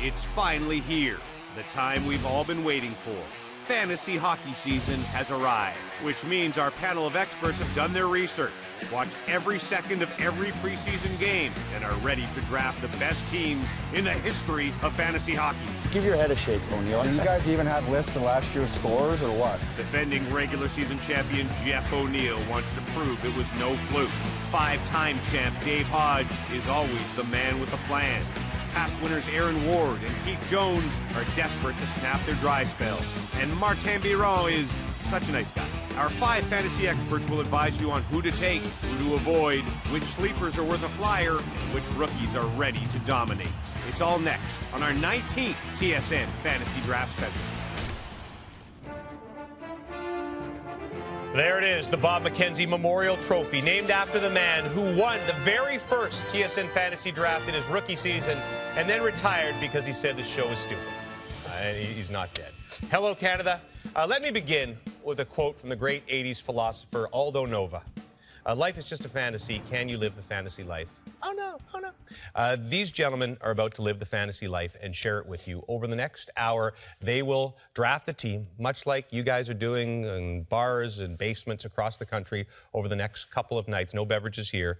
It's finally here, the time we've all been waiting for. Fantasy hockey season has arrived, which means our panel of experts have done their research, watched every second of every preseason game, and are ready to draft the best teams in the history of fantasy hockey. Give your head a shake, O'Neill. You guys even have lists of last year's scores or what? Defending regular season champion Jeff O'Neill wants to prove it was no fluke. Five-time champ Dave Hodge is always the man with a plan. Past winners Aaron Ward and Keith Jones are desperate to snap their dry spells. And Martin Biron is such a nice guy. Our 5 fantasy experts will advise you on who to take, who to avoid, which sleepers are worth a flyer, and which rookies are ready to dominate. It's all next on our 19th TSN Fantasy Draft Special. There it is, the Bob McKenzie Memorial Trophy, named after the man who won the very first TSN Fantasy Draft in his rookie season and then retired because he said the show was stupid. He's not dead. Hello, Canada. Let me begin with a quote from the great 80s philosopher Aldo Nova. Life is just a fantasy. Can you live the fantasy life? Oh, no. Oh, no. These gentlemen are about to live the fantasy life and share it with you. Over the next hour, they will draft a team, much like you guys are doing in bars and basements across the country over the next couple of nights. No beverages here,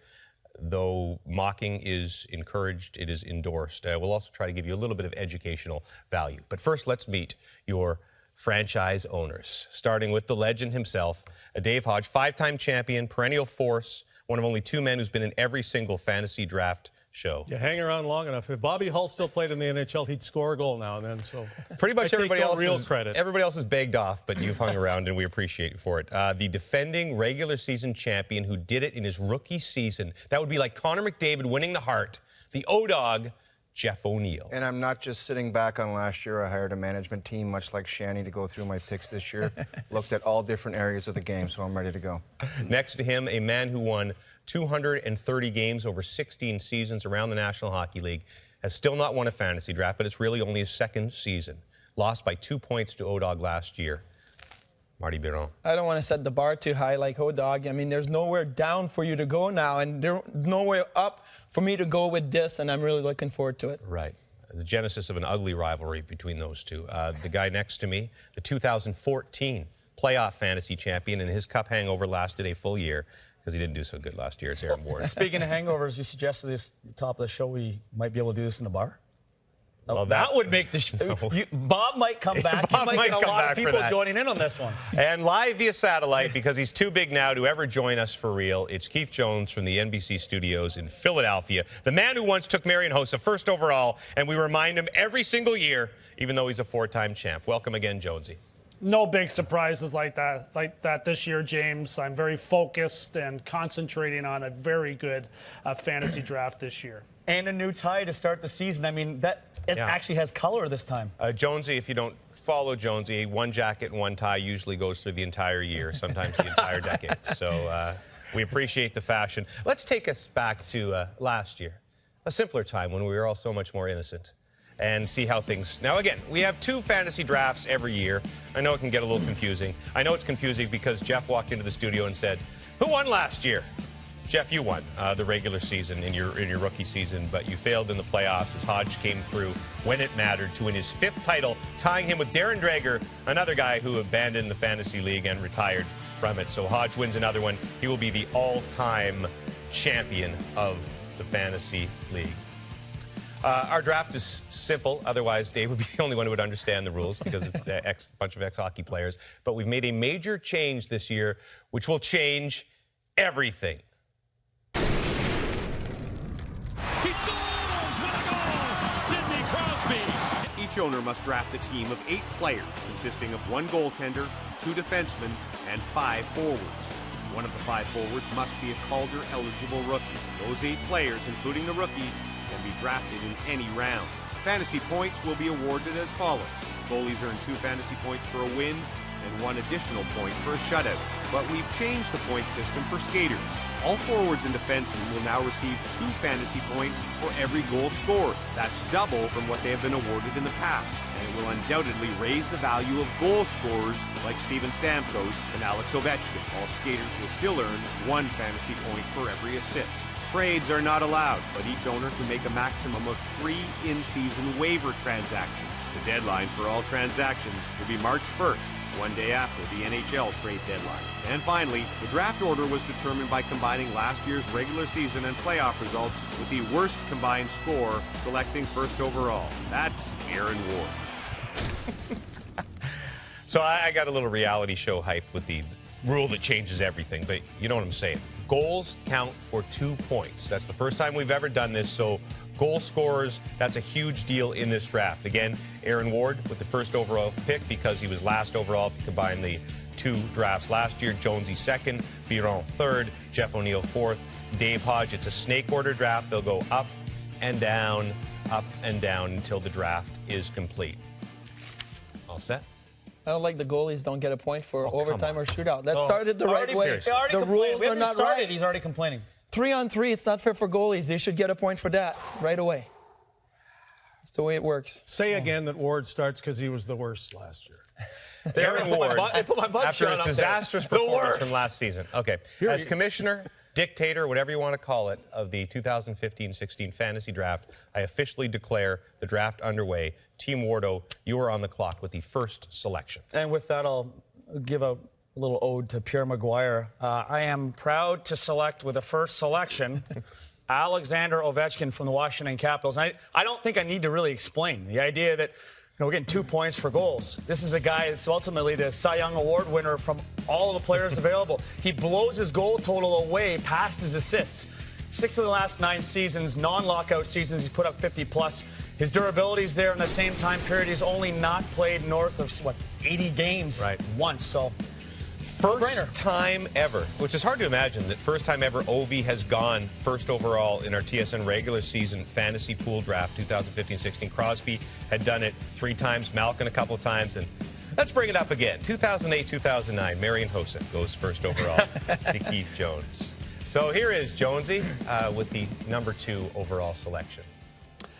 though mocking is encouraged. It is endorsed. We'll also try to give you a little bit of educational value. But first, let's meet your franchise owners, starting with the legend himself, Dave Hodge, 5-time champion, perennial force, one of only 2 men who's been in every single fantasy draft show. You hang around long enough. If Bobby Hull still played in the NHL, he'd score a goal now and then. So pretty much everybody else is begged off, but you've hung around and we appreciate you for it. The defending regular season champion who did it in his rookie season. That would be like Connor McDavid winning the Hart. The O-Dog, Jeff O'Neill. And I'm not just sitting back on last year. I hired a management team, much like Shanny, to go through my picks this year. Looked at all different areas of the game, so I'm ready to go. Next to him, a man who won 230 games over 16 seasons around the National Hockey League, has still not won a fantasy draft, but it's really only his second season. Lost by 2 points to O-Dog last year. Marty Biron. I don't want to set the bar too high like O-Dog. I mean, there's nowhere down for you to go now, and there's nowhere up for me to go with this, and I'm really looking forward to it. Right. The genesis of an ugly rivalry between those two. The guy next to me, the 2014 playoff fantasy champion, and his cup hangover lasted a full year because he didn't do so good last year. It's Aaron Ward. Speaking of hangovers, you suggested this at the top of the show we might be able to do this in the bar. Well, that would make the show. Bob might come back. Bob you might get a lot of people that. joining in on this one. And live via satellite, because he's too big now to ever join us for real, it's Keith Jones from the NBC studios in Philadelphia, the man who once took Marian Hossa first overall, and we remind him every single year, even though he's a 4-time champ. Welcome again, Jonesy. No big surprises like that this year, James. I'm very focused and concentrating on a very good fantasy draft this year. And a new tie to start the season. I mean, it actually has color this time. Jonesy, if you don't follow Jonesy, 1 jacket and 1 tie usually goes through the entire year, sometimes the entire decade. So we appreciate the fashion. Let's take us back to last year, a simpler time when we were all so much more innocent, and see how things... Now, again, we have 2 fantasy drafts every year. I know it can get a little confusing. I know it's confusing because Jeff walked into the studio and said, "Who won last year?" Jeff, you won the regular season in your rookie season, but you failed in the playoffs as Hodge came through when it mattered to win his 5th title, tying him with Darren Dreger, another guy who abandoned the fantasy league and retired from it. So Hodge wins another one. He will be the all-time champion of the fantasy league. Our draft is simple. Otherwise, Dave would be the only one who would understand the rules because it's a bunch of ex-hockey players. But we've made a major change this year, which will change everything. He scores! What a goal! Sidney Crosby! Each owner must draft a team of 8 players consisting of 1 goaltender, 2 defensemen, and 5 forwards. One of the 5 forwards must be a Calder-eligible rookie. Those 8 players, including the rookie, can be drafted in any round. Fantasy points will be awarded as follows. Goalies earn 2 fantasy points for a win and 1 additional point for a shutout. But we've changed the point system for skaters. All forwards and defensemen will now receive 2 fantasy points for every goal scored. That's double from what they have been awarded in the past. And it will undoubtedly raise the value of goal scorers like Steven Stamkos and Alex Ovechkin. All skaters will still earn 1 fantasy point for every assist. Trades are not allowed, but each owner can make a maximum of 3 in-season waiver transactions. The deadline for all transactions will be March 1st, one day after the NHL trade deadline. And finally, the draft order was determined by combining last year's regular season and playoff results with the worst combined score, selecting first overall. That's Aaron Ward. So I got a little reality show hype with the rule that changes everything, but you know what I'm saying. Goals count for 2 points. That's the first time we've ever done this, so goal scorers, that's a huge deal in this draft. Again, Aaron Ward with the first overall pick because he was last overall if you combine the 2 drafts last year. Jonesy second, Biron third, Jeff O'Neill fourth, Dave Hodge. It's a snake order draft. They'll go up and down until the draft is complete. All set? I don't like the goalies don't get a point for overtime or shootout. Let's Oh, start it the right way. The rules are not right. He's already complaining. 3-on-3, it's not fair for goalies. They should get a point for that right away. That's the way it works. Say again that Ward starts because he was the worst last year. Aaron Ward, put my butt after shot his up disastrous there. performance from last season. Okay, as commissioner, dictator, whatever you want to call it, of the 2015-16 fantasy draft, I officially declare the draft underway. Team Wardo, you are on the clock with the first selection. And with that, I'll give a little ode to Pierre Maguire. I am proud to select with the first selection Alexander Ovechkin from the Washington Capitals. And I don't think I need to really explain the idea that we're getting 2 points for goals. This is a guy that's ultimately the Cy Young Award winner from all of the players available. He blows his goal total away past his assists. 6 of the last 9 seasons, non-lockout seasons, he's put up 50+. His durability is there in the same time period. He's only not played north of, 80 games once. So, first time ever, which is hard to imagine, that first time ever Ovi has gone first overall in our TSN regular season fantasy pool draft 2015-16. Crosby had done it 3 times, Malkin a couple times, and let's bring it up again. 2008-2009, Marian Hossa goes first overall to Keith Jones. So here is Jonesy with the number 2 overall selection.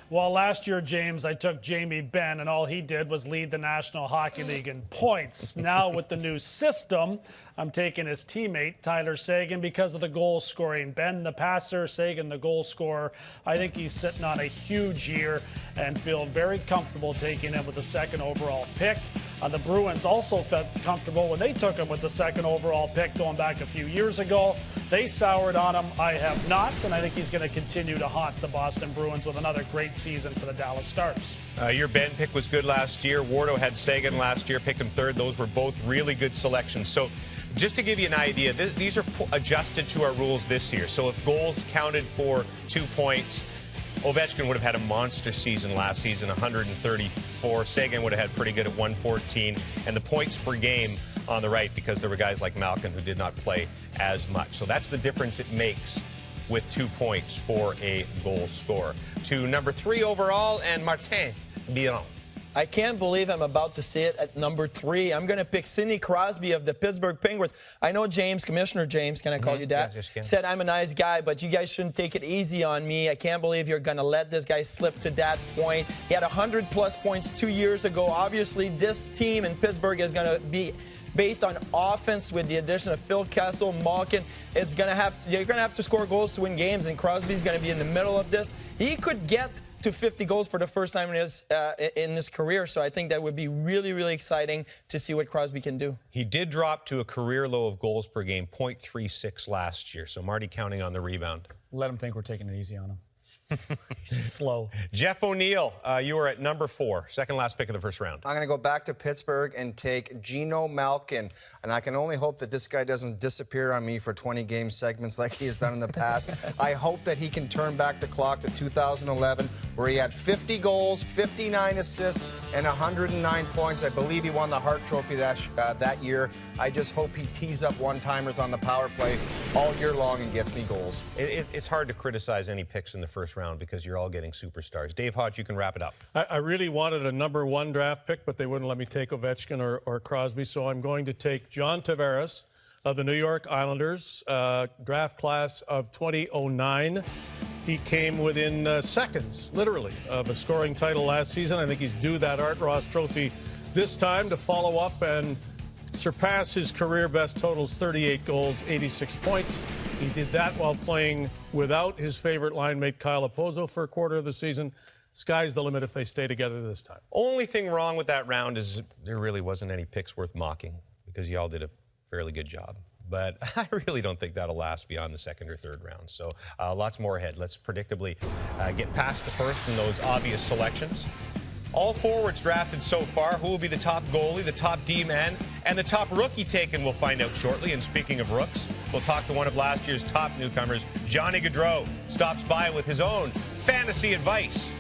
Well, last year, James, I took Jamie Benn, and all he did was lead the National Hockey League in points. Now, with the new system, I'm taking his teammate, Tyler Seguin, because of the goal scoring. Benn, the passer, Seguin, the goal scorer. I think he's sitting on a huge year and feel very comfortable taking him with the 2nd overall pick. The Bruins also felt comfortable when they took him with the 2nd overall pick going back a few years ago. They soured on him. I have not, and I think he's going to continue to haunt the Boston Bruins with another great season for the Dallas Stars. Your Ben pick was good last year. Wardo had Seguin last year, picked him 3rd. Those were both really good selections. So just to give you an idea, these are adjusted to our rules this year. So if goals counted for 2 points, Ovechkin would have had a monster season last season, 134. Seguin would have had pretty good at 114. And the points per game on the right, because there were guys like Malkin who did not play as much. So that's the difference it makes with 2 points for a goal scorer. To number 3 overall, and Martin Biron. I can't believe I'm about to say it at number 3. I'm going to pick Sidney Crosby of the Pittsburgh Penguins. I know James, Commissioner James, can I call you that? Yes, you can. Said I'm a nice guy, but you guys shouldn't take it easy on me. I can't believe you're going to let this guy slip to that point. He had 100+ points 2 years ago. Obviously, this team in Pittsburgh is going to be based on offense with the addition of Phil Kessel, Malkin. You're going to have to score goals to win games, and Crosby's going to be in the middle of this. He could get to 50 goals for the first time in his career, so I think that would be really, really exciting to see what Crosby can do. He did drop to a career low of goals per game, 0.36 last year. So Marty counting on the rebound. Let him think we're taking it easy on him. He's just slow. Jeff O'Neill, you are at number 4, second last pick of the first round. I'm going to go back to Pittsburgh and take Geno Malkin. And I can only hope that this guy doesn't disappear on me for 20-game segments like he has done in the past. I hope that he can turn back the clock to 2011, where he had 50 goals, 59 assists, and 109 points. I believe he won the Hart Trophy that year. I just hope he tees up one-timers on the power play all year long and gets me goals. It's hard to criticize any picks in the first round because you're all getting superstars. Dave Hodge, you can wrap it up. I really wanted a number 1 draft pick, but they wouldn't let me take Ovechkin or Crosby, so I'm going to take John Tavares of the New York Islanders, draft class of 2009. He came within seconds, literally, of a scoring title last season. I think he's due that Art Ross Trophy this time to follow up and surpass his career best totals, 38 goals, 86 points. He did that while playing without his favorite line mate Kyle Opozo for a quarter of the season. Sky's the limit if they stay together this time. Only thing wrong with that round is there really wasn't any picks worth mocking because y'all did a fairly good job. But I really don't think that'll last beyond the second or third round. So lots more ahead. Let's predictably get past the first in those obvious selections. All forwards drafted so far. Who will be the top goalie, the top D-man, and the top rookie taken, we'll find out shortly. And speaking of rooks, we'll talk to one of last year's top newcomers, Johnny Gaudreau, stops by with his own fantasy advice.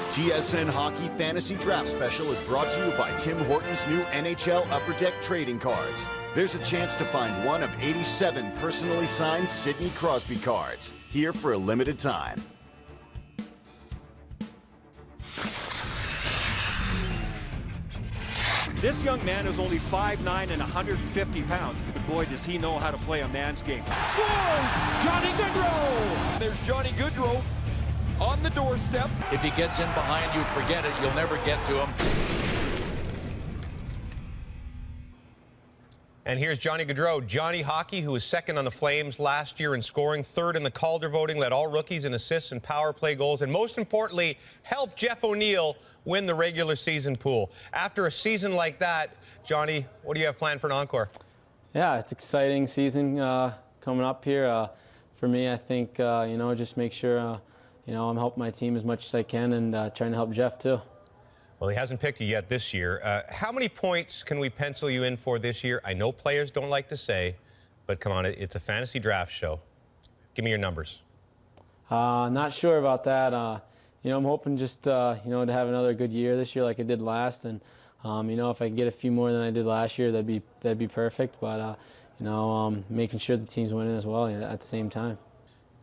TSN Hockey Fantasy Draft Special is brought to you by Tim Hortons' new NHL Upper Deck trading cards. There's a chance to find one of 87 personally signed Sidney Crosby cards, here for a limited time. This young man is only 5'9" and 150 pounds, but boy, does he know how to play a man's game. Scores! Johnny Gaudreau! There's Johnny Gaudreau on the doorstep. If he gets in behind you, forget it. You'll never get to him. And here's Johnny Gaudreau, Johnny Hockey, who was second on the Flames last year in scoring, third in the Calder voting, led all rookies in assists and power play goals, and most importantly, helped Jeff O'Neill win the regular season pool. After a season like that, Johnny, what do you have planned for an encore? Yeah, it's an exciting season coming up here. For me, I think, just make sure, I'm helping my team as much as I can and trying to help Jeff too. Well, he hasn't picked you yet this year. How many points can we pencil you in for this year? I know players don't like to say, but come on, it's a fantasy draft show. Give me your numbers. Not sure about that. I'm hoping just, to have another good year this year like I did last. And, if I can get a few more than I did last year, that'd be perfect. But, making sure the team's winning as well at the same time.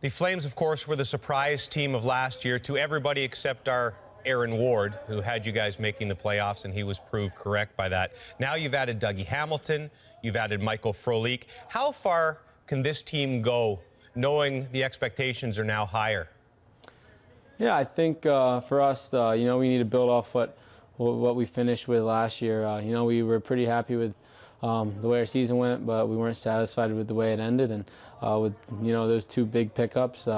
The Flames, of course, were the surprise team of last year to everybody except our Aaron Ward, who had you guys making the playoffs, and he was proved correct by that. Now you've added Dougie Hamilton, you've added Michael Frolik. How far can this team go, knowing the expectations are now higher? Yeah, I think for us, we need to build off what we finished with last year. We were pretty happy with the way our season went, but we weren't satisfied with the way it ended. And with those two big pickups,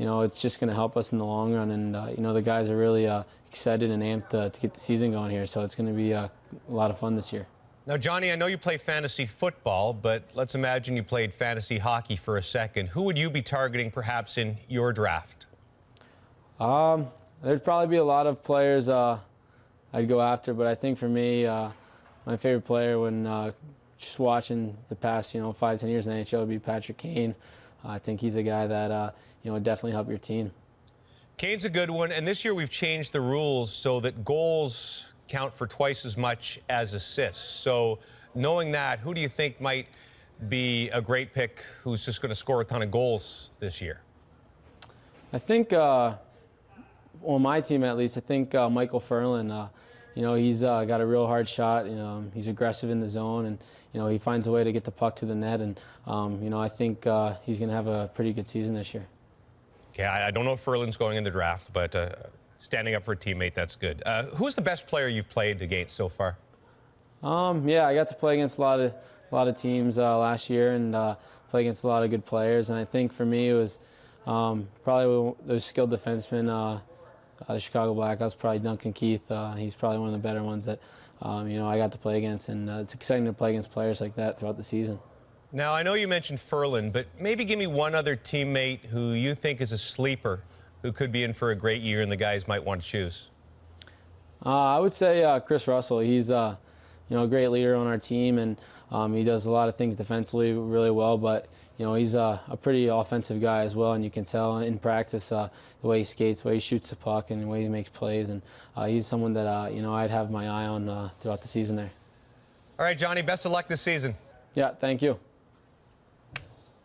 it's just going to help us in the long run. And the guys are really excited and amped to get the season going here. So it's going to be a lot of fun this year. Now, Johnny, I know you play fantasy football, but let's imagine you played fantasy hockey for a second. Who would you be targeting perhaps in your draft? There'd probably be a lot of players I'd go after, but I think for me, my favorite player when just watching the past 5-10 years in the NHL would be Patrick Kane. I think he's a guy that would definitely help your team. Kane's a good one, and this year we've changed the rules so that goals count for twice as much as assists. So knowing that, who do you think might be a great pick who's just going to score a ton of goals this year? I think, on my team at least, I think Michael Ferland, he's got a real hard shot. He's aggressive in the zone, and he finds a way to get the puck to the net. And I think he's going to have a pretty good season this year. Okay, I don't know if Ferland's going in the draft, but standing up for a teammate, that's good. Who's the best player you've played against so far? Yeah, I got to play against a lot of teams last year and play against a lot of good players. And I think for me it was probably those skilled defensemen. The Chicago Blackhawks, probably Duncan Keith. He's probably one of the better ones that I got to play against, and it's exciting to play against players like that throughout the season. Now, I know you mentioned Ferland, but maybe give me one other teammate who you think is a sleeper who could be in for a great year and the guys might want to choose. I would say Chris Russell. He's a great leader on our team, and he does a lot of things defensively really well, but he's a pretty offensive guy as well, and you can tell in practice the way he skates, the way he shoots the puck, and the way he makes plays. And he's someone that I'd have my eye on throughout the season there. All right, Johnny, best of luck this season. Yeah, thank you.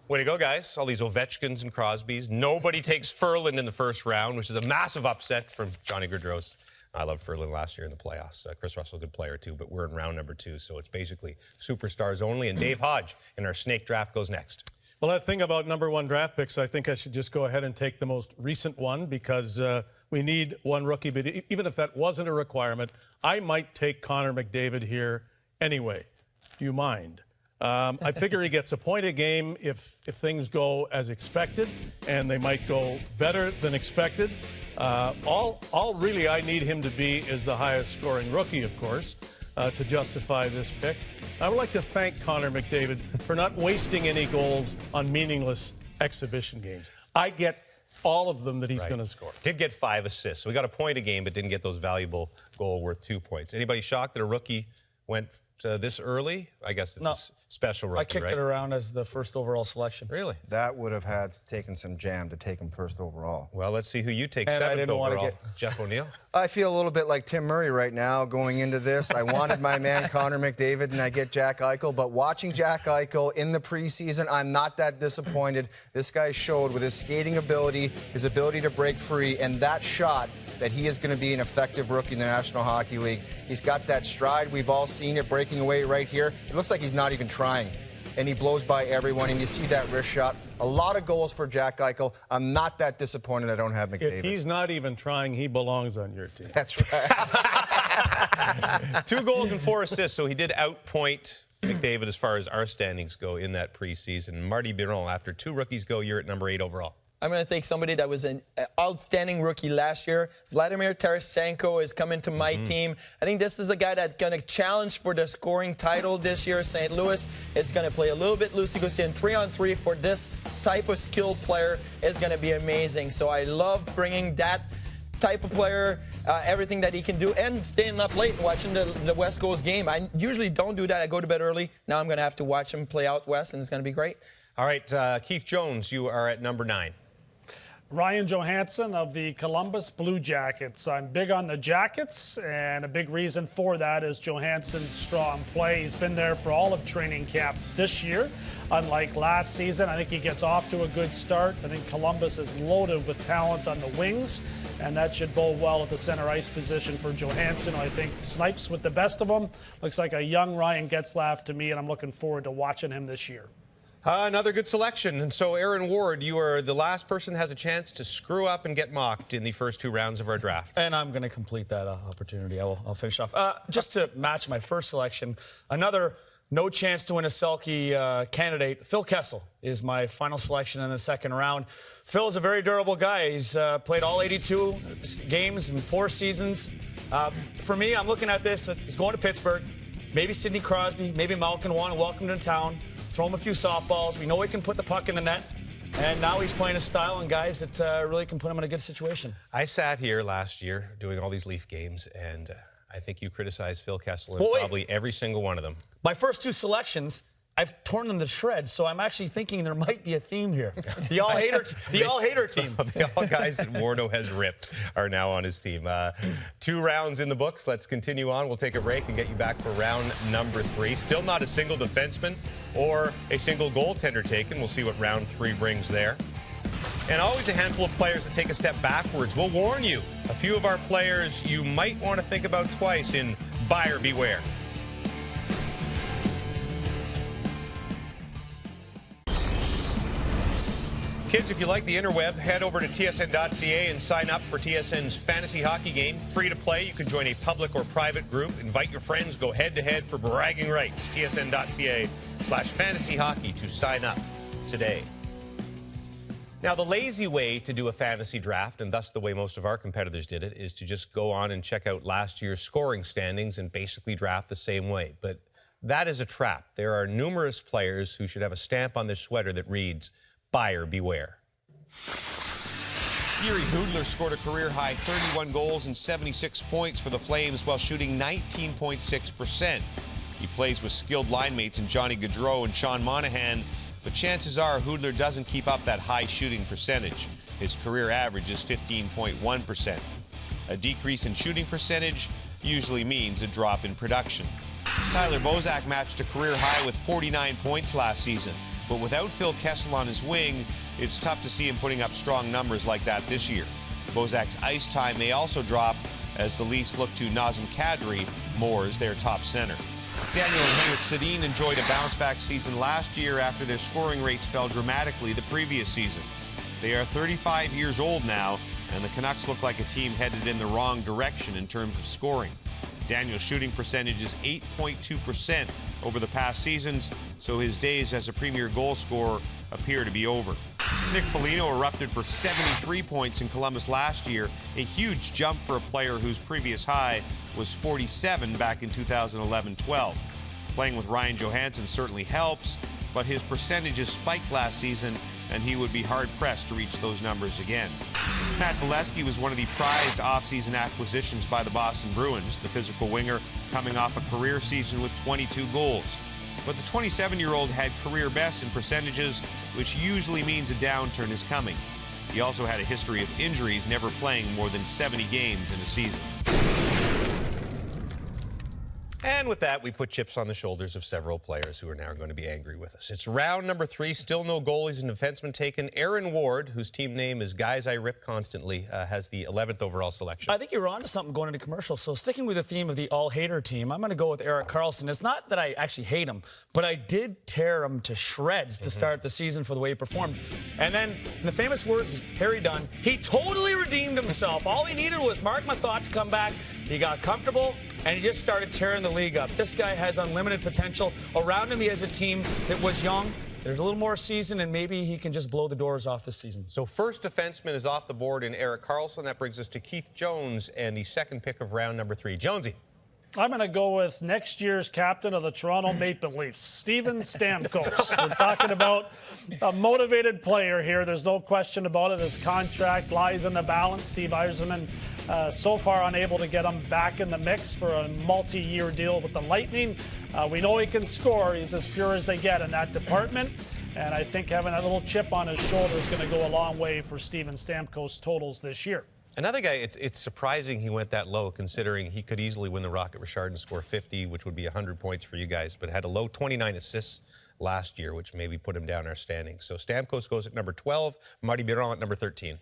Way to go, guys. All these Ovechkins and Crosbys. Nobody takes Ferland in the first round, which is a massive upset from Johnny Gaudreau. I loved Ferland last year in the playoffs. Chris Russell, good player too, but we're in round number 2, so it's basically superstars only. And Dave Hodge in our snake draft goes next. Well, that thing about #1 draft picks, I think I should just go ahead and take the most recent one because we need one rookie. But even if that wasn't a requirement, I might take Connor McDavid here Anyway, do you mind? I figure he gets a point a game if things go as expected, and they might go better than expected. All really I need him to be is the highest scoring rookie, of course, to justify this pick. I would like to thank Connor McDavid for not wasting any goals on meaningless exhibition games. I get all of them that he's going to score. Did get 5 assists. So we got a point a game, but didn't get those valuable goal worth 2 points. Anybody shocked that a rookie went this early? I guess it's a special rookie, I kicked it around as the first overall selection. Really? That would have had taken some jam to take him first overall. Well, let's see who you take And I 7th didn't overall. want Jeff O'Neill. I feel a little bit like Tim Murray right now going into this. I wanted my man Connor McDavid, and I get Jack Eichel. But watching Jack Eichel in the preseason, I'm not that disappointed. This guy showed with his skating ability, his ability to break free, and that shot that he is going to be an effective rookie in the National Hockey League. He's got that stride. We've all seen it breaking away right here. It looks like he's not even trying. And he blows by everyone, and you see that wrist shot. A lot of goals for Jack Eichel. I'm not that disappointed I don't have McDavid. If he's not even trying, he belongs on your team. That's right. 2 goals and 4 assists, so he did outpoint McDavid as far as our standings go in that preseason. Marty Biron, after 2 rookies go, you're at number 8 overall. I'm going to take somebody that was an outstanding rookie last year. Vladimir Tarasenko is coming to my team. I think this is a guy that's going to challenge for the scoring title this year. St. Louis is going to play a little bit loosey-goosey, and 3-on-3 for this type of skilled player is going to be amazing. So I love bringing that type of player, everything that he can do, and staying up late watching the West Coast game. I usually don't do that. I go to bed early. Now I'm going to have to watch him play out West, and it's going to be great. All right, Keith Jones, you are at number 9. Ryan Johansson of the Columbus Blue Jackets. I'm big on the Jackets, and a big reason for that is Johansson's strong play. He's been there for all of training camp this year. Unlike last season, I think he gets off to a good start. I think Columbus is loaded with talent on the wings, and that should bode well at the center ice position for Johansson. I think snipes with the best of them. Looks like a young Ryan Getzlaf to me, and I'm looking forward to watching him this year. Another good selection. And so, Aaron Ward, you are the last person who has a chance to screw up and get mocked in the first 2 rounds of our draft. And I'm going to complete that opportunity. I'll finish off. Just to match my first selection, another no chance to win a Selke candidate, Phil Kessel, is my final selection in the second round. Phil is a very durable guy. He's played all 82 games in 4 seasons. For me, I'm looking at this. He's going to Pittsburgh. Maybe Sidney Crosby, maybe Malkin want to welcome him to town. Throw him a few softballs. We know he can put the puck in the net. And now he's playing a style and guys that really can put him in a good situation. I sat here last year doing all these Leaf games, and I think you criticized Phil Kessel in probably every single one of them. My first 2 selections, I've torn them to shreds, so I'm actually thinking there might be a theme here. The all-hater team. The all guys that Warno has ripped are now on his team. 2 rounds in the books. Let's continue on. We'll take a break and get you back for round number 3. Still not a single defenseman or a single goaltender taken. We'll see what round 3 brings there. And always a handful of players that take a step backwards. We'll warn you, a few of our players you might want to think about twice in buyer beware. Kids, if you like the interweb, head over to tsn.ca and sign up for TSN's fantasy hockey game. Free to play. You can join a public or private group. Invite your friends. Go head-to-head for bragging rights. tsn.ca/fantasy hockey to sign up today. Now, the lazy way to do a fantasy draft, and thus the way most of our competitors did it, is to just go on and check out last year's scoring standings and basically draft the same way. But that is a trap. There are numerous players who should have a stamp on their sweater that reads, buyer beware. Yuri Hudler scored a career-high 31 goals and 76 points for the Flames while shooting 19.6%. He plays with skilled line mates in Johnny Gaudreau and Sean Monahan, but chances are Hudler doesn't keep up that high shooting percentage. His career average is 15.1%. A decrease in shooting percentage usually means a drop in production. Tyler Bozak matched a career high with 49 points last season. But without Phil Kessel on his wing, it's tough to see him putting up strong numbers like that this year. Bozak's ice time may also drop as the Leafs look to Nazem Kadri more as their top center. Daniel and Henrik Sedin enjoyed a bounce-back season last year after their scoring rates fell dramatically the previous season. They are 35 years old now, and the Canucks look like a team headed in the wrong direction in terms of scoring. Daniel's shooting percentage is 8.2% over the past seasons, so his days as a premier goal scorer appear to be over. Nick Foligno erupted for 73 points in Columbus last year, a huge jump for a player whose previous high was 47 back in 2011-12. Playing with Ryan Johansson certainly helps, but his percentages spiked last season, and he would be hard-pressed to reach those numbers again. Matt Bolesky was one of the prized offseason acquisitions by the Boston Bruins, the physical winger coming off a career season with 22 goals. But the 27-year-old had career best in percentages, which usually means a downturn is coming. He also had a history of injuries, never playing more than 70 games in a season. And with that, we put chips on the shoulders of several players who are now going to be angry with us. It's round number 3, still no goalies and defensemen taken. Aaron Ward, whose team name is Guys I Rip Constantly, has the 11th overall selection. I think you're onto something going into commercial. So sticking with the theme of the all-hater team, I'm going to go with Erik Karlsson. It's not that I actually hate him, but I did tear him to shreds to start the season for the way he performed. And then, in the famous words of Harry Dunn, he totally redeemed himself. All he needed was Mark Mathot to come back. He got comfortable, and he just started tearing the league up. This guy has unlimited potential. Around him, he has a team that was young. There's a little more season, and maybe he can just blow the doors off this season. So first defenseman is off the board in Erik Karlsson. That brings us to Keith Jones and the second pick of round number 3. Jonesy. I'm going to go with next year's captain of the Toronto Maple Leafs, Steven Stamkos. We're talking about a motivated player here. There's no question about it. His contract lies in the balance. Steve Yzerman so far unable to get him back in the mix for a multi-year deal with the Lightning. We know he can score. He's as pure as they get in that department. And I think having that little chip on his shoulder is going to go a long way for Steven Stamkos' totals this year. Another guy, it's surprising he went that low, considering he could easily win the Rocket Richard and score 50, which would be 100 points for you guys, but had a low 29 assists last year, which maybe put him down our standings. So Stamkos goes at number 12, Marty Biron at number 13.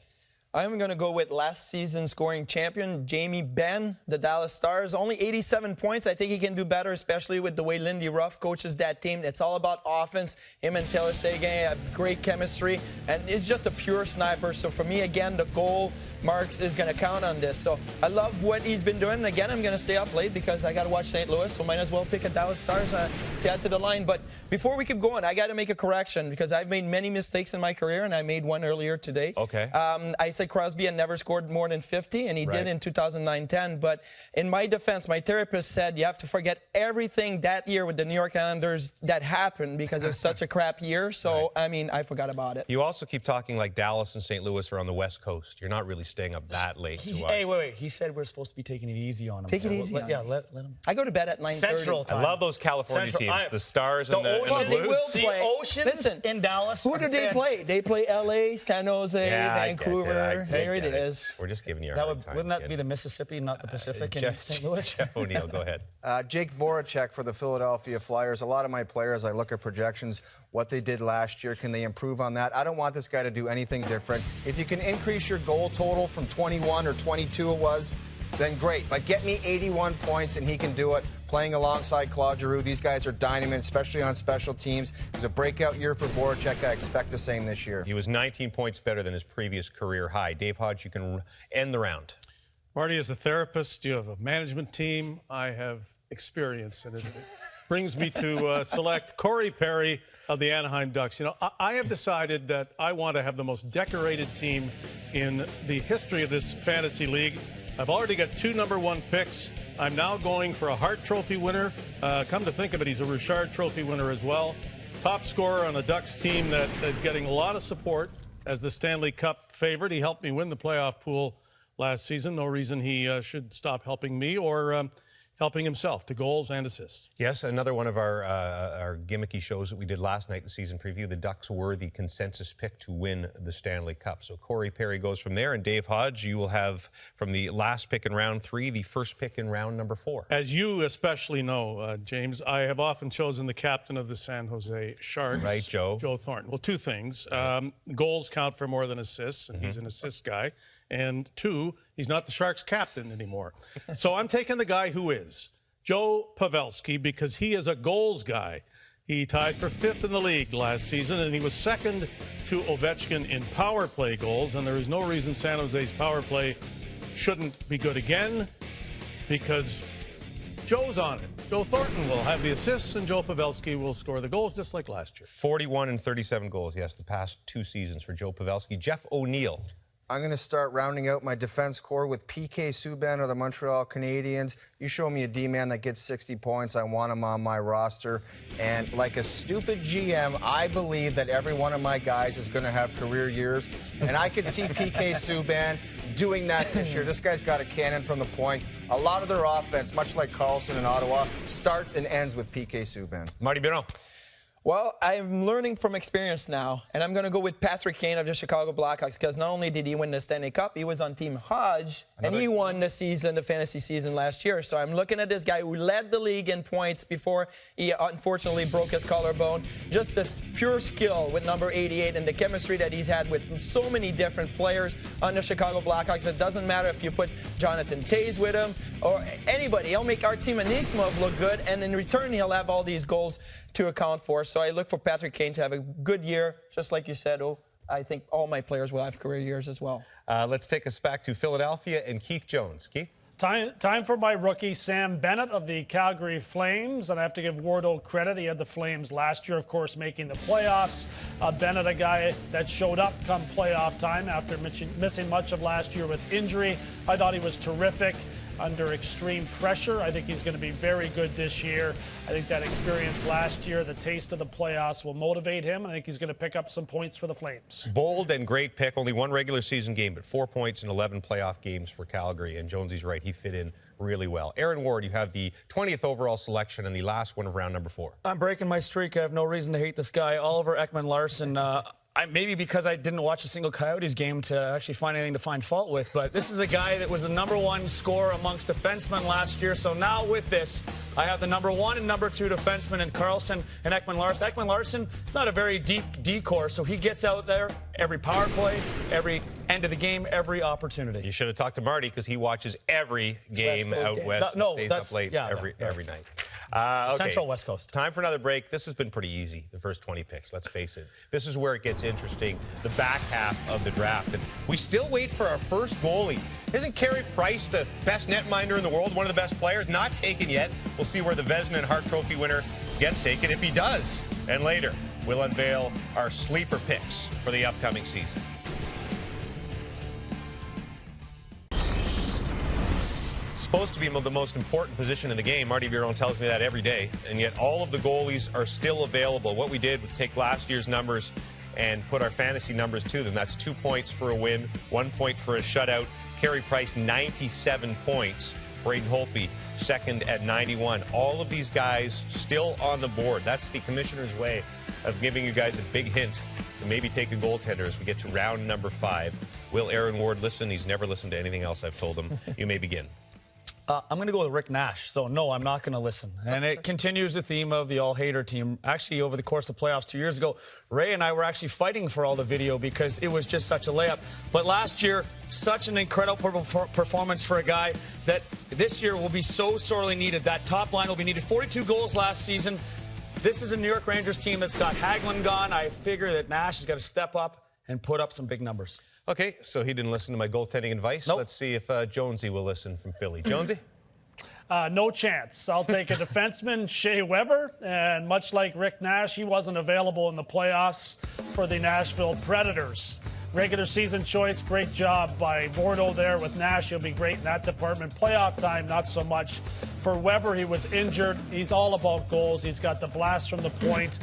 I'm going to go with last season scoring champion, Jamie Benn, the Dallas Stars. Only 87 points. I think he can do better, especially with the way Lindy Ruff coaches that team. It's all about offense. Him and Taylor Seguin have great chemistry, and he's just a pure sniper. So for me, again, the goal marks is going to count on this. So I love what he's been doing. And again, I'm going to stay up late because I got to watch St. Louis, so might as well pick a Dallas Stars to add to the line. But before we keep going, I got to make a correction because I've made many mistakes in my career, and I made one earlier today. Okay. I said Crosby had never scored more than 50, and he did in 2009-10. But in my defense, my therapist said you have to forget everything that year with the New York Islanders that happened because it was such a crap year. So, I mean, I forgot about it. You also keep talking like Dallas and St. Louis are on the West Coast. You're not really staying up that late to watch. Hey, wait. He said we're supposed to be taking it easy on him. Take it easy. Yeah, let him. I go to bed at 9:30. Central time. I love those California teams, the Stars and the Oceans, Blues. They will play. The Oceans Listen, in Dallas. Who do they play? They play L.A., San Jose, Vancouver. There it is. We're just giving you a That hard would, time. wouldn't that be the Mississippi, not the Pacific in St. Louis? Jeff O'Neill, go ahead. Jake Voracek for the Philadelphia Flyers. A lot of my players, I look at projections, what they did last year. Can they improve on that? I don't want this guy to do anything different. If you can increase your goal total from 21 or 22 it was, then great. But get me 81 points, and he can do it. Playing alongside Claude Giroux, these guys are dynamite, especially on special teams. It was a breakout year for Voracek. I expect the same this year. He was 19 points better than his previous career high. Dave Hodge, you can end the round. Marty, as a therapist, you have a management team. I have experience, and it brings me to select Corey Perry of the Anaheim Ducks. You know, I have decided that I want to have the most decorated team in the history of this fantasy league. I've already got 2 #1 picks. I'm now going for a Hart Trophy winner. Come to think of it, he's a Richard Trophy winner as well. Top scorer on a Ducks team that is getting a lot of support as the Stanley Cup favorite. He helped me win the playoff pool last season. No reason he should stop helping me or helping himself to goals and assists. Yes, another one of our gimmicky shows that we did last night, the season preview. The Ducks were the consensus pick to win the Stanley Cup. So Corey Perry goes from there, and Dave Hodge, you will have from the last pick in round 3, the first pick in round number 4. As you especially know, James, I have often chosen the captain of the San Jose Sharks. Right, Joe. Joe Thornton. Well, 2 things. Goals count for more than assists, and he's an assist guy. And 2, he's not the Sharks captain anymore. So I'm taking the guy who is Joe Pavelski because he is a goals guy. He tied for 5th in the league last season, and he was 2nd to Ovechkin in power play goals. And there is no reason San Jose's power play shouldn't be good again because Joe's on it. Joe Thornton will have the assists, and Joe Pavelski will score the goals, just like last year. 41 and 37 goals, yes, the past 2 seasons for Joe Pavelski. Jeff O'Neill. I'm going to start rounding out my defense core with PK Subban of the Montreal Canadiens. You show me a D-man that gets 60 points, I want him on my roster. And like a stupid GM, I believe that every one of my guys is going to have career years. And I could see PK Subban doing that this year. This guy's got a cannon from the point. A lot of their offense, much like Carlson in Ottawa, starts and ends with PK Subban. Marty Biron. Well, I'm learning from experience now, and I'm going to go with Patrick Kane of the Chicago Blackhawks because not only did he win the Stanley Cup, he was on Team Hodge, and he won the fantasy season last year. So I'm looking at this guy who led the league in points before he unfortunately broke his collarbone. Just this pure skill with number 88 and the chemistry that he's had with so many different players on the Chicago Blackhawks. It doesn't matter if you put Jonathan Toews with him or anybody. He'll make Artem Anisimov look good, and in return, he'll have all these goals to account for. So I look for Patrick Kane to have a good year, just like you said. I think all my players will have career years as well. Let's take us back to Philadelphia and Keith Jones. Keith? Time for my rookie, Sam Bennett of the Calgary Flames. And I have to give Wardo credit. He had the Flames last year, of course, making the playoffs. Bennett, a guy that showed up come playoff time after missing much of last year with injury. I thought he was terrific under extreme pressure. I think he's going to be very good this year. I think that experience last year, the taste of the playoffs, will motivate him. I think he's going to pick up some points for the Flames. Bold and great pick. Only 1 regular season game, but 4 points in 11 playoff games for Calgary. And Jonesy's right. He fit in really well. Aaron Ward, you have the 20th overall selection and the last one of round number 4. I'm breaking my streak. I have no reason to hate this guy. Oliver Ekman-Larsson. Maybe because I didn't watch a single Coyotes game to actually find anything to find fault with, but this is a guy that was the #1 scorer amongst defensemen last year. So now with this, I have the #1 and #2 defensemen in Carlson and Ekman-Larsson. Ekman-Larsson, it's not a very deep D-core, so he gets out there every power play, every end of the game, every opportunity. You should have talked to Marty because he watches every game out west. Stays up late every night. Okay. Central West Coast. Time for another break. This has been pretty easy, the first 20 picks, let's face it. This is where it gets interesting, the back half of the draft. And we still wait for our first goalie. Isn't Carey Price the best netminder in the world, one of the best players? Not taken yet. We'll see where the Vezina and Hart Trophy winner gets taken, if he does. And later, we'll unveil our sleeper picks for the upcoming season. Supposed to be the most important position in the game. Marty Biron tells me that every day, and yet all of the goalies are still available. What we did was take last year's numbers and put our fantasy numbers to them. That's 2 points for a win, 1 point for a shutout. Carey Price, 97 points. Braden Holtby, second at 91. All of these guys still on the board. That's the commissioner's way of giving you guys a big hint to maybe take a goaltender as we get to round number 5. Will Aaron Ward listen? He's never listened to anything else I've told him. You may begin. I'm going to go with Rick Nash. So, no, I'm not going to listen. And it continues the theme of the all-hater team. Actually, over the course of playoffs 2 years ago, Ray and I were actually fighting for all the video because it was just such a layup. But last year, such an incredible performance for a guy that this year will be so sorely needed. That top line will be needed. 42 goals last season. This is a New York Rangers team that's got Hagelin gone. I figure that Nash has got to step up and put up some big numbers. Okay, so he didn't listen to my goaltending advice. Nope. Let's see if Jonesy will listen from Philly. Jonesy? No chance. I'll take a defenseman, Shea Weber, and much like Rick Nash, he wasn't available in the playoffs for the Nashville Predators. Regular season choice, great job by Bordeaux there with Nash. He'll be great in that department. Playoff time, not so much. For Weber, he was injured. He's all about goals. He's got the blast from the point.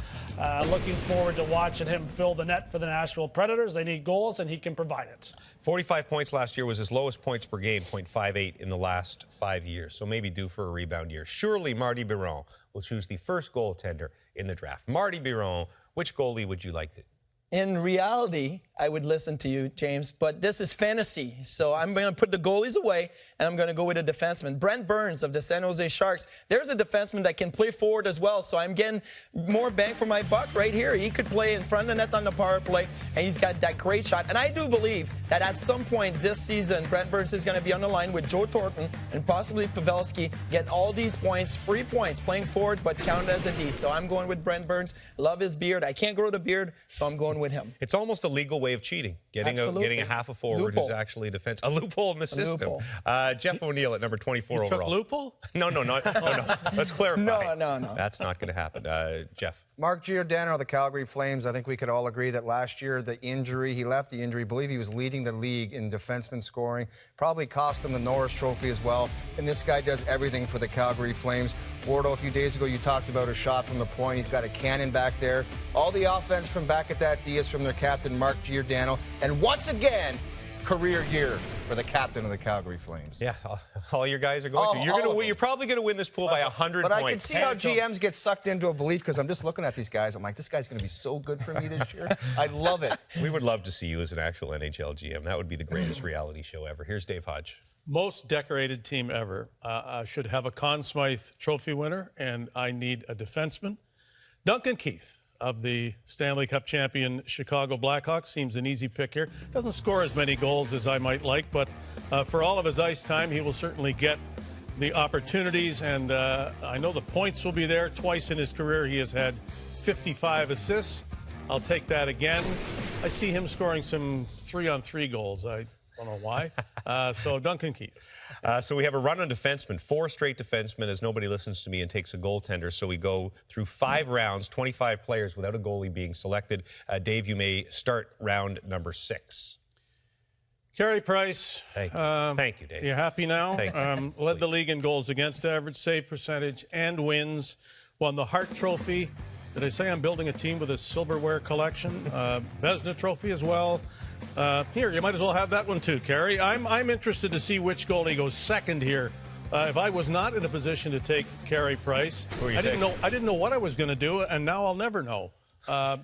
Looking forward to watching him fill the net for the Nashville Predators. They need goals, and he can provide it. 45 points last year was his lowest points per game, 0.58 in the last 5 years. So maybe due for a rebound year. Surely Marty Biron will choose the first goaltender in the draft. Marty Biron, which goalie would you like to? In reality, I would listen to you, James, but this is fantasy. So I'm going to put the goalies away, and I'm going to go with a defenseman. Brent Burns of the San Jose Sharks. There's a defenseman that can play forward as well, so I'm getting more bang for my buck right here. He could play in front of the net on the power play, and he's got that great shot. And I do believe that at some point this season, Brent Burns is going to be on the line with Joe Thornton and possibly Pavelski, getting all these points, free points, playing forward, but counted as a D. So I'm going with Brent Burns. Love his beard. I can't grow the beard, so I'm going with him. It's almost a legal way way of cheating, getting a half a forward Loophole. who's actually a defense. A loophole in the system. loophole. Jeff O'Neill at number 24 Took overall. loophole? No. Let's clarify. No. That's not going to happen. Jeff. Mark Giordano of the Calgary Flames, I think we could all agree that last year he left the injury. I believe he was leading the league in defenseman scoring. Probably cost him the Norris Trophy as well. And this guy does everything for the Calgary Flames. Wardo, a few days ago you talked about a shot from the point. He's got a cannon back there. All the offense from back at that D is from their captain, Mark Giordano. And once again, career year for the captain of the Calgary Flames. Yeah, all your guys are going to. You're probably going to win this pool by 100 but points. I can see how GMs get sucked into a belief because I'm just looking at these guys. I'm like, this guy's going to be so good for me this year. I love it. We would love to see you as an actual NHL GM. That would be the greatest reality show ever. Here's Dave Hodge. Most decorated team ever should have a Conn Smythe Trophy winner, and I need a defenseman. Duncan Keith of the Stanley Cup champion Chicago Blackhawks seems an easy pick here. Doesn't score as many goals as I might like, but for all of his ice time, he will certainly get the opportunities, and I know the points will be there. Twice in his career, he has had 55 assists. I'll take that again. I see him scoring some 3-on-3 goals. I don't know why. So Duncan Keith. So we have a run on defensemen, 4 straight defensemen, as nobody listens to me and takes a goaltender. So we go through 5 rounds, 25 players without a goalie being selected. Dave, you may start round number 6. Carey Price. Thank you. Thank you, Dave. You happy now? Thank you. Led the league in goals against average, save percentage, and wins. Won the Hart Trophy. Did I say I'm building a team with a silverware collection? Vezina Trophy as well. Here, you might as well have that one too, Carey. I'm interested to see which goalie goes second here. If I was not in a position to take Carey Price, I didn't know what I was going to do, and now I'll never know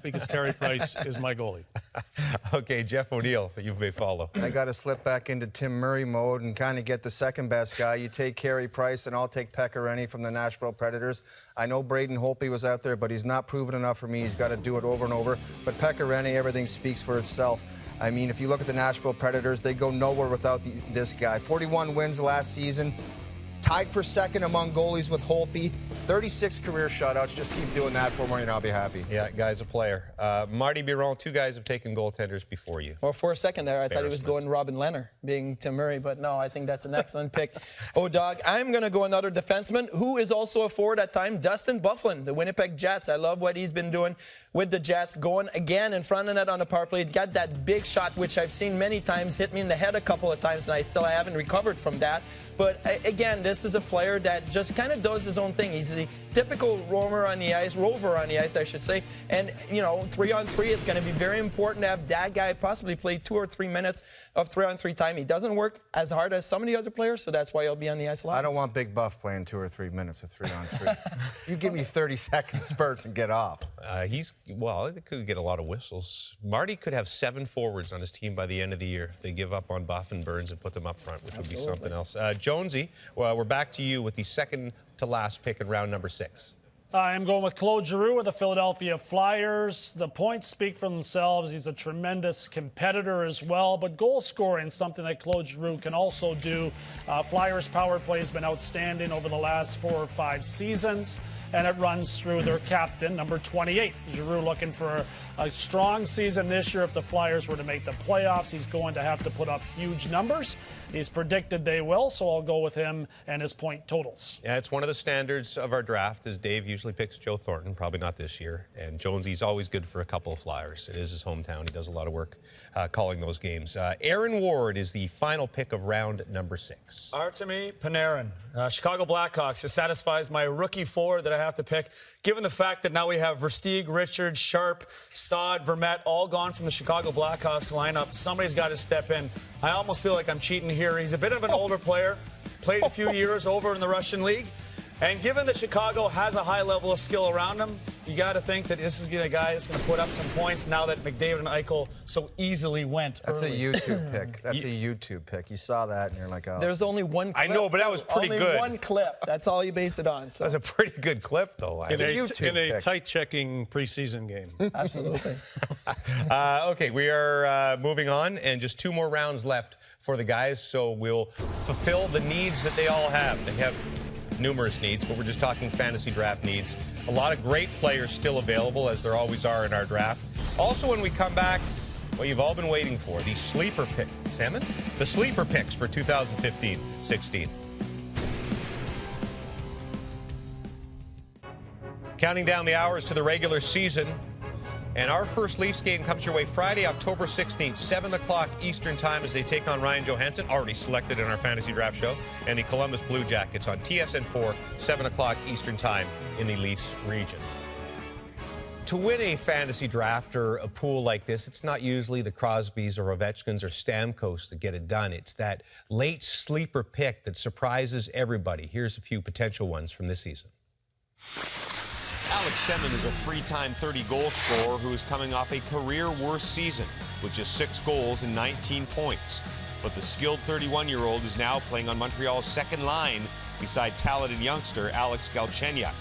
because Carey Price is my goalie. Okay, Jeff O'Neill, you may follow. I got to slip back into Tim Murray mode and kind of get the second best guy. You take Carey Price, and I'll take Pekka Rinne from the Nashville Predators. I know Braden Holtby was out there, but he's not proven enough for me. He's got to do it over and over. But Pekka Rinne, everything speaks for itself. I mean, if you look at the Nashville Predators, they go nowhere without this guy. 41 wins last season. Tied for second among goalies with Holtby. 36 career shutouts. Just keep doing that for me and I'll be happy. Yeah, guy's a player. Marty Biron, 2 guys have taken goaltenders before you. Well, for a second there, I thought he was going Robin Lehner, being Tim Murray, but no, I think that's an excellent pick. Oh, dog, I'm going to go another defenseman who is also a forward at time, Dustin Byfuglien, the Winnipeg Jets. I love what he's been doing with the Jets, going again in front of net on the power play. He got that big shot, which I've seen many times, hit me in the head a couple of times, and I haven't recovered from that. But again, this is a player that just kind of does his own thing. He's the typical rover on the ice, I should say. And, 3-on-3, it's going to be very important to have that guy possibly play 2 or 3 minutes of 3-on-3 time. He doesn't work as hard as some of the other players, so that's why he'll be on the ice a lot. I don't want Big Buff playing 2 or 3 minutes of 3-on-3. You give me 30-second spurts and get off. They could get a lot of whistles. Marty could have 7 forwards on his team by the end of the year if they give up on Buff and Burns and put them up front, which would be something else. Jonesy, we're back to you with the second to last pick in round number 6. I'm going with Claude Giroux with the Philadelphia Flyers. The points speak for themselves. He's a tremendous competitor as well, but goal scoring is something that Claude Giroux can also do. Flyers power play has been outstanding over the last 4 or 5 seasons, and it runs through their captain, number 28. Giroux looking for a strong season this year. If the Flyers were to make the playoffs, he's going to have to put up huge numbers. He's predicted they will, so I'll go with him and his point totals. Yeah, it's one of the standards of our draft, as Dave usually picks Joe Thornton, probably not this year. And Jonesy's always good for a couple of Flyers. It is his hometown. He does a lot of work calling those games. Aaron Ward is the final pick of round number 6. Artemi Panarin, Chicago Blackhawks. It satisfies my rookie forward that I have to pick, given the fact that now we have Versteeg, Richards, Sharp, Saad, Vermette, all gone from the Chicago Blackhawks lineup. Somebody's got to step in. I almost feel like I'm cheating here. He's a bit of an older player, played a few years over in the Russian League. And given that Chicago has a high level of skill around him, you got to think that this is a guy that's going to put up some points now that McDavid and Eichel so easily went early. A YouTube pick. That's a YouTube pick. You saw that and you're like, oh. There's only one clip. I know, but that was pretty good. Only one clip. That's all you base it on. So. That was a pretty good clip, though. In a tight-checking preseason game. Absolutely. Okay, we are moving on, and just 2 more rounds left for the guys, so we'll fulfill the needs that they all have. They have numerous needs, but we're just talking fantasy draft needs. A lot of great players still available, as there always are in our draft. Also, when we come back, what you've all been waiting for, the sleeper pick. Salmon? The sleeper picks for 2015-16. Counting down the hours to the regular season. And our first Leafs game comes your way Friday, October 16th, 7 o'clock Eastern Time as they take on Ryan Johansson, already selected in our fantasy draft show, and the Columbus Blue Jackets on TSN 4, 7 o'clock Eastern Time in the Leafs region. To win a fantasy draft or a pool like this, it's not usually the Crosbys or Ovechkins or Stamkos that get it done. It's that late sleeper pick that surprises everybody. Here's a few potential ones from this season. Alex Semin is a three-time 30-goal scorer who is coming off a career-worst season with just 6 goals and 19 points. But the skilled 31-year-old is now playing on Montreal's second line beside talented youngster Alex Galchenyuk.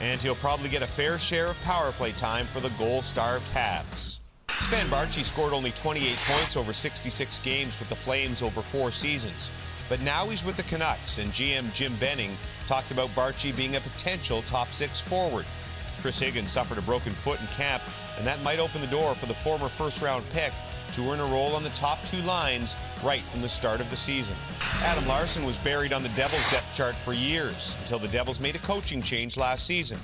And he'll probably get a fair share of power play time for the goal-starved Habs. Stan Barchi scored only 28 points over 66 games with the Flames over 4 seasons. But now he's with the Canucks, and GM Jim Benning talked about Barchi being a potential top 6 forward. Chris Higgins suffered a broken foot in camp, and that might open the door for the former first-round pick to earn a role on the top 2 lines right from the start of the season. Adam Larson was buried on the Devils' depth chart for years until the Devils made a coaching change last season.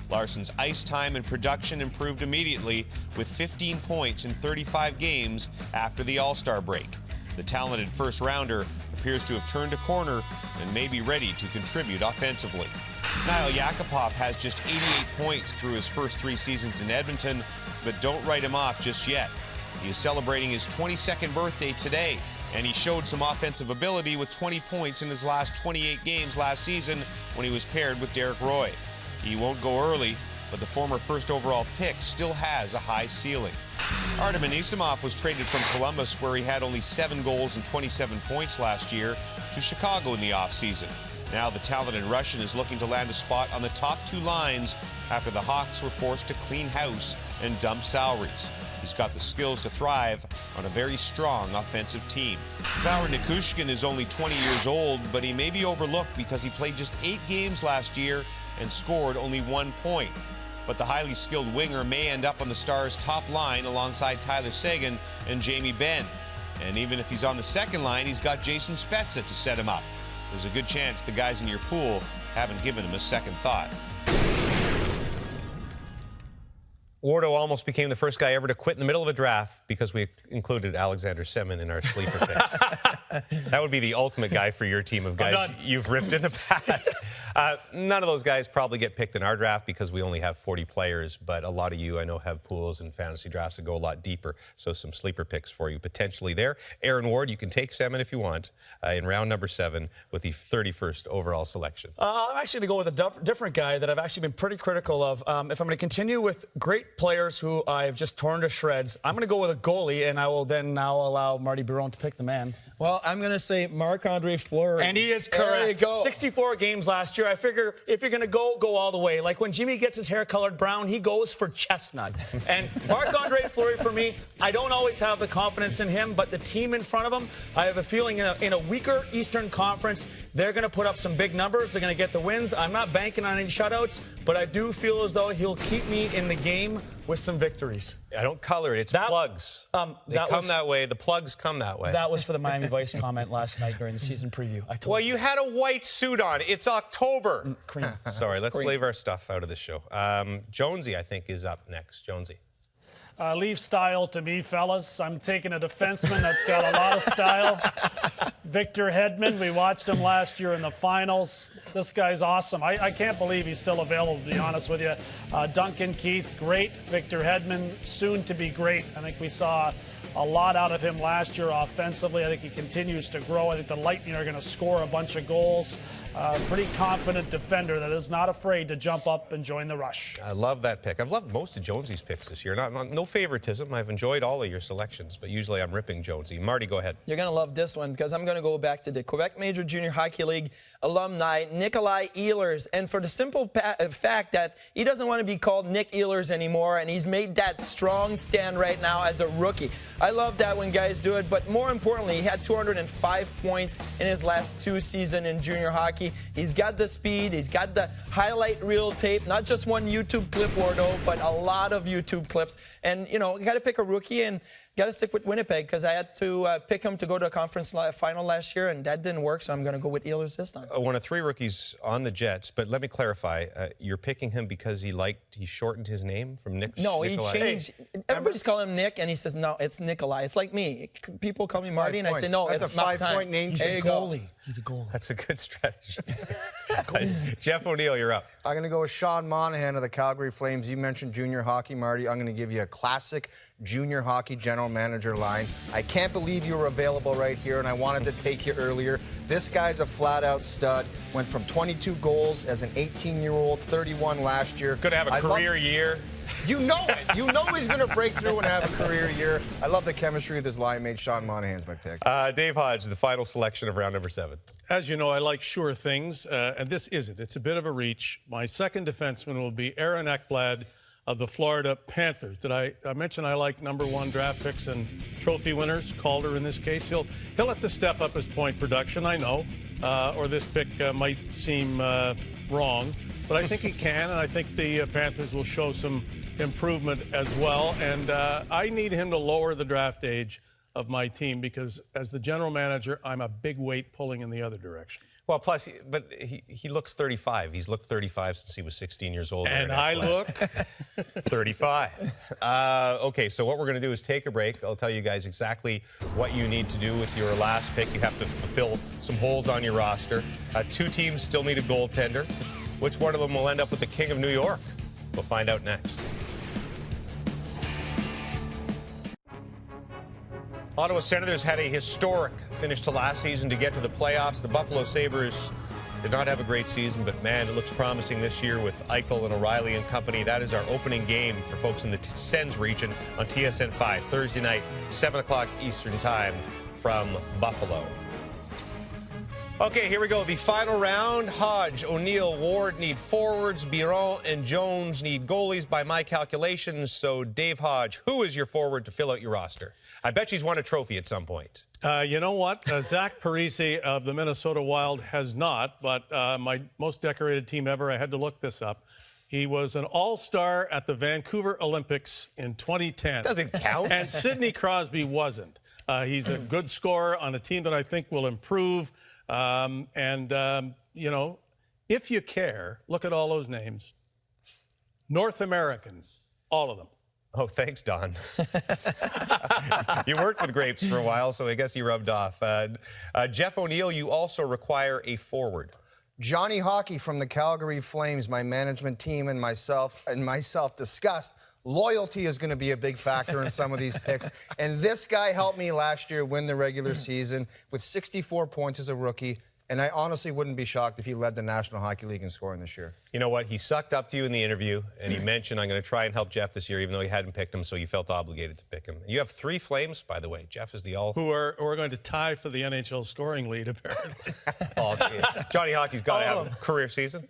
Larson's ice time and production improved immediately with 15 points in 35 games after the All-Star break. The talented first-rounder appears to have turned a corner and may be ready to contribute offensively. Nail Yakupov has just 88 points through his first 3 seasons in Edmonton, but don't write him off just yet. He is celebrating his 22nd birthday today, and he showed some offensive ability with 20 points in his last 28 games last season when he was paired with Derek Roy. He won't go early, but the former first overall pick still has a high ceiling. Artem Anisimov was traded from Columbus, where he had only 7 goals and 27 points last year, to Chicago in the offseason. Now the talented Russian is looking to land a spot on the top 2 lines after the Hawks were forced to clean house and dump salaries. He's got the skills to thrive on a very strong offensive team. Valer Nichushkin is only 20 years old, but he may be overlooked because he played just 8 games last year and scored only 1 point. But the highly skilled winger may end up on the Stars' top line alongside Tyler Seguin and Jamie Benn. And even if he's on the second line, he's got Jason Spezza to set him up. There's a good chance the guys in your pool haven't given him a second thought. Wardo almost became the first guy ever to quit in the middle of a draft because we included Alexander Semin in our sleeper picks. That would be the ultimate guy for your team of guys you've ripped in the past. None of those guys probably get picked in our draft because we only have 40 players, but a lot of you I know have pools and fantasy drafts that go a lot deeper, so some sleeper picks for you potentially there. Aaron Ward, you can take Semin if you want in round number 7 with the 31st overall selection. I'm actually going to go with a different guy that I've actually been pretty critical of. If I'm going to continue with great players who I've just torn to shreds, I'm going to go with a goalie, and I will then now allow Marty Biron to pick the man. Well, I'm going to say Marc-Andre Fleury. And he is correct. There you go. 64 games last year. I figure if you're going to go all the way. Like when Jimmy gets his hair colored brown, he goes for chestnut. And Marc-Andre Fleury, for me, I don't always have the confidence in him, but the team in front of him, I have a feeling in a weaker Eastern Conference, they're going to put up some big numbers. They're going to get the wins. I'm not banking on any shutouts, but I do feel as though he'll keep me in the game with some victories. I don't color it. It's plugs. They come that way. The plugs come that way. That was for the Miami Vice comment last night during the season preview. Well, you had a white suit on. It's October. Cream. Sorry, let's Cream. leave our stuff out of the show. Jonesy, I think, is up next. Jonesy. Leaf style to me, fellas. I'm taking a defenseman that's got a lot of style. Victor Hedman, we watched him last year in the finals. This guy's awesome. I can't believe he's still available, to be honest with you. Duncan Keith, great. Victor Hedman, soon to be great. I think we saw a lot out of him last year offensively. I think he continues to grow. I think the Lightning are going to score a bunch of goals. Pretty confident defender that is not afraid to jump up and join the rush. I love that pick. I've loved most of Jonesy's picks this year. No favoritism. I've enjoyed all of your selections, but usually I'm ripping Jonesy. Marty, go ahead. You're going to love this one because I'm going to go back to the Quebec Major Junior Hockey League alumni, Nikolai Ehlers. And for the simple fact that he doesn't want to be called Nick Ehlers anymore, and he's made that strong stand right now as a rookie. I love that when guys do it, but more importantly, he had 205 points in his last 2 seasons in junior hockey. He's got the speed, he's got the highlight reel tape, not just one YouTube clip, Wardo, but a lot of YouTube clips. And, you know, you got to pick a rookie, and got to stick with Winnipeg because I had to pick him to go to a conference final last year, and that didn't work, so I'm going to go with Ehlers this time. One of 3 rookies on the Jets, but let me clarify. You're picking him because he shortened his name from Nick? No, Nikolai. he changed. Everybody's calling him Nick, and he says, no, it's Nikolai. It's like me. People call me Marty, and I say, no, That's it's a not 5-point name. He's a goalie. He's a goalie. That's a good strategy. Jeff O'Neill, you're up. I'm going to go with Sean Monahan of the Calgary Flames. You mentioned junior hockey, Marty. I'm going to give you a classic junior hockey general manager line. I can't believe you were available right here, and I wanted to take you earlier. This guy's a flat-out stud. Went from 22 goals as an 18-year-old, 31 last year. Going to have a career year. You know it. You know he's going to break through and have a career year. I love the chemistry with his line mate. Sean Monahan's my pick. Dave Hodge, the final selection of round number 7. As you know, I like sure things, and this isn't. It's a bit of a reach. My second defenseman will be Aaron Ekblad of the Florida Panthers. Did I mention I like number 1 draft picks and trophy winners? Calder in this case. He'll have to step up his point production, I know, or this pick might seem wrong. But I think he can, and I think the Panthers will show some improvement as well. And I need him to lower the draft age of my team because as the general manager, I'm a big weight pulling in the other direction. Well, plus, but he looks 35. He's looked 35 since he was 16 years old. And I look 35. Okay, so what we're going to do is take a break. I'll tell you guys exactly what you need to do with your last pick. You have to fulfill some holes on your roster. 2 teams still need a goaltender. Which one of them will end up with the King of New York? We'll find out next. Ottawa Senators had a historic finish to last season to get to the playoffs. The Buffalo Sabres did not have a great season, but man, it looks promising this year with Eichel and O'Reilly and company. That is our opening game for folks in the Sens region on TSN 5, Thursday night, 7 o'clock Eastern Time from Buffalo. Okay, here we go. The final round. Hodge, O'Neill, Ward need forwards. Biron and Jones need goalies by my calculations. So, Dave Hodge, who is your forward to fill out your roster? I bet he's won a trophy at some point. You know what? Zach Parise of the Minnesota Wild has not, but my most decorated team ever, I had to look this up. He was an all-star at the Vancouver Olympics in 2010. Doesn't count. And Sidney Crosby wasn't. He's a good scorer on a team that I think will improve. You know, if you care, look at all those names. North Americans, all of them. Oh, thanks, Don. You worked with Grapes for a while, so I guess you rubbed off. Jeff O'Neill, you also require a forward. Johnny Hockey from the Calgary Flames, my management team and myself discussed. Loyalty is going to be a big factor in some of these picks. And this guy helped me last year win the regular season with 64 points as a rookie. And I honestly wouldn't be shocked if he led the National Hockey League in scoring this year. You know what? He sucked up to you in the interview, and he mentioned, I'm going to try and help Jeff this year, even though he hadn't picked him, so you felt obligated to pick him. You have 3 Flames, by the way. Jeff is the all... Who are going to tie for the NHL scoring lead, apparently. Johnny Hockey's got to have a career season.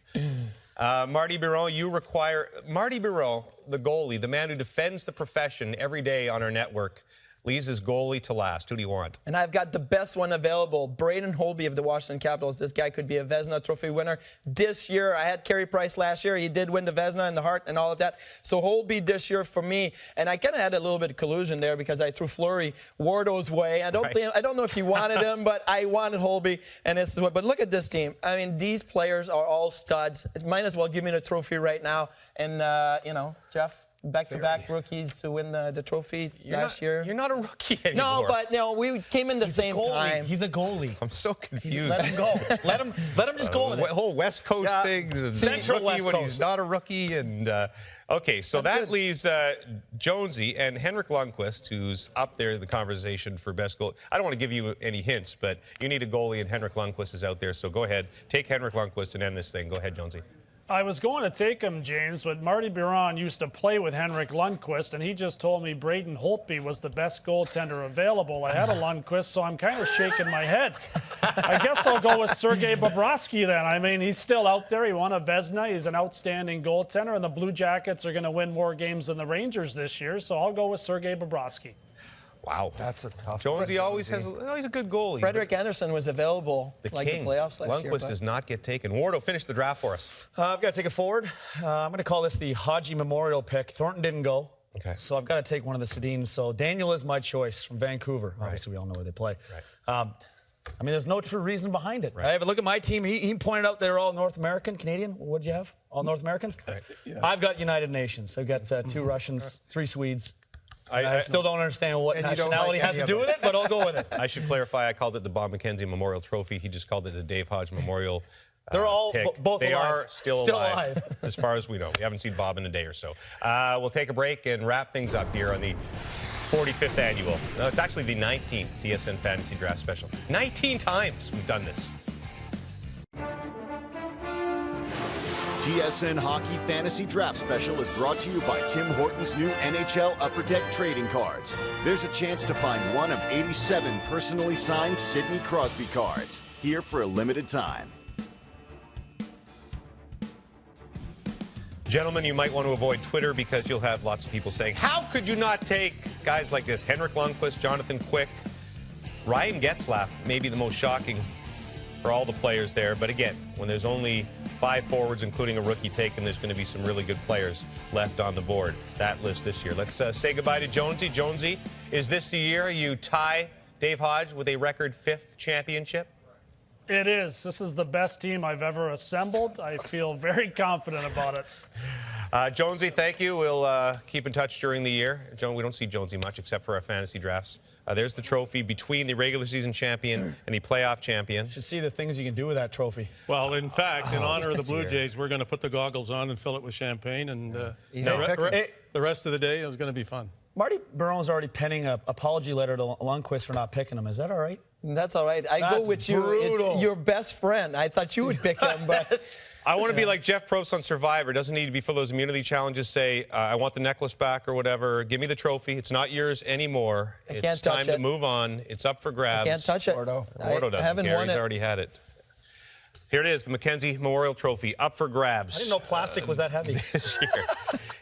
Marty Biron, you require... Marty Biron, the goalie, the man who defends the profession every day on our network, leaves his goalie to last. Who do you want? And I've got the best one available, Braden Holtby of the Washington Capitals. This guy could be a Vezina Trophy winner this year. I had Carey Price last year. He did win the Vezina and the Hart and all of that. So Holtby this year for me. And I kind of had a little bit of collusion there because I threw Fleury Wardo's way. I don't know if he wanted him, but I wanted Holtby. And this is what. But look at this team. I mean, these players are all studs. Might as well give me the trophy right now. And you know, Jeff. Back-to-back rookies to win the trophy last year. You're not a rookie anymore. No, but no, we came in the same time. He's a goalie. I'm so confused. Let him go. let him just go with it. Whole West Coast things. And Central rookie West when Coast. he's not a rookie. And okay, so that leaves Jonesy and Henrik Lundqvist, who's up there in the conversation for best goal. I don't want to give you any hints, but you need a goalie, and Henrik Lundqvist is out there. So go ahead, take Henrik Lundqvist and end this thing. Go ahead, Jonesy. I was going to take him, James, but Marty Biron used to play with Henrik Lundqvist, and he just told me Braden Holtby was the best goaltender available. I had a Lundqvist, so I'm kind of shaking my head. I guess I'll go with Sergei Bobrovsky then. I mean, he's still out there. He won a Vezina. He's an outstanding goaltender, and the Blue Jackets are going to win more games than the Rangers this year, so I'll go with Sergei Bobrovsky. Wow. That's a tough Jonesy always has he's a good goalie. Frederick Anderson was available the playoffs last year. Lundqvist does not get taken. Wardo, finish the draft for us. I've got to take a forward. I'm going to call this the Hodgie Memorial pick. Thornton didn't go. Okay. So I've got to take one of the Sedins. So Daniel is my choice from Vancouver. Obviously, we all know where they play. Right. I mean, there's no true reason behind it. Right. Look at my team. He pointed out they're all North American, Canadian. What'd you have? All North Americans? Right. Yeah. I've got United Nations. I've got 2 Russians, 3 Swedes. I still don't understand what nationality has to do with it, but I'll go with it. I should clarify, I called it the Bob McKenzie Memorial Trophy. He just called it the Dave Hodge Memorial. They're all both They alive. are still alive, as far as we know. We haven't seen Bob in a day or so. We'll take a break and wrap things up here on the 45th annual. No, it's actually the 19th TSN Fantasy Draft Special. 19 times we've done this. TSN Hockey Fantasy Draft Special is brought to you by Tim Hortons' new NHL Upper Deck trading cards. There's a chance to find one of 87 personally signed Sidney Crosby cards, here for a limited time. Gentlemen, you might want to avoid Twitter because you'll have lots of people saying, how could you not take guys like this? Henrik Lundqvist, Jonathan Quick, Ryan Getzlaf, maybe the most shocking for all the players there. But again, when there's only 5 forwards, including a rookie taken, there's going to be some really good players left on the board. That list this year. Let's say goodbye to Jonesy. Jonesy, is this the year you tie Dave Hodge with a record 5th championship? It is. This is the best team I've ever assembled. I feel very confident about it. Jonesy, thank you. We'll keep in touch during the year. We don't see Jonesy much except for our fantasy drafts. There's the trophy between the regular season champion and the playoff champion. You should see the things you can do with that trophy. Well, in fact, in honor of the Blue Jays, we're going to put the goggles on and fill it with champagne, and the rest of the day is going to be fun. Marty Baron's already penning an apology letter to Lundqvist for not picking him. Is that all right? That's all right. I go with you. It's your best friend. I thought you would pick him, but I want to be like Jeff Probst on Survivor. Doesn't need to be for those immunity challenges. Say, I want the necklace back or whatever. Give me the trophy. It's not yours anymore. It's time to move on. It's up for grabs. I can't touch it. Gordo doesn't. Gary's already had it. Here it is, the McKenzie Memorial Trophy, up for grabs. I didn't know plastic was that heavy. This year.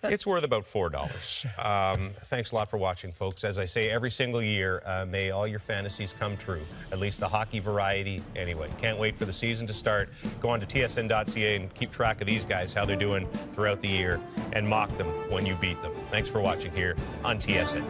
It's worth about $4. Thanks a lot for watching, folks. As I say every single year, may all your fantasies come true, at least the hockey variety anyway. Can't wait for the season to start. Go on to tsn.ca and keep track of these guys, how they're doing throughout the year, and mock them when you beat them. Thanks for watching here on TSN.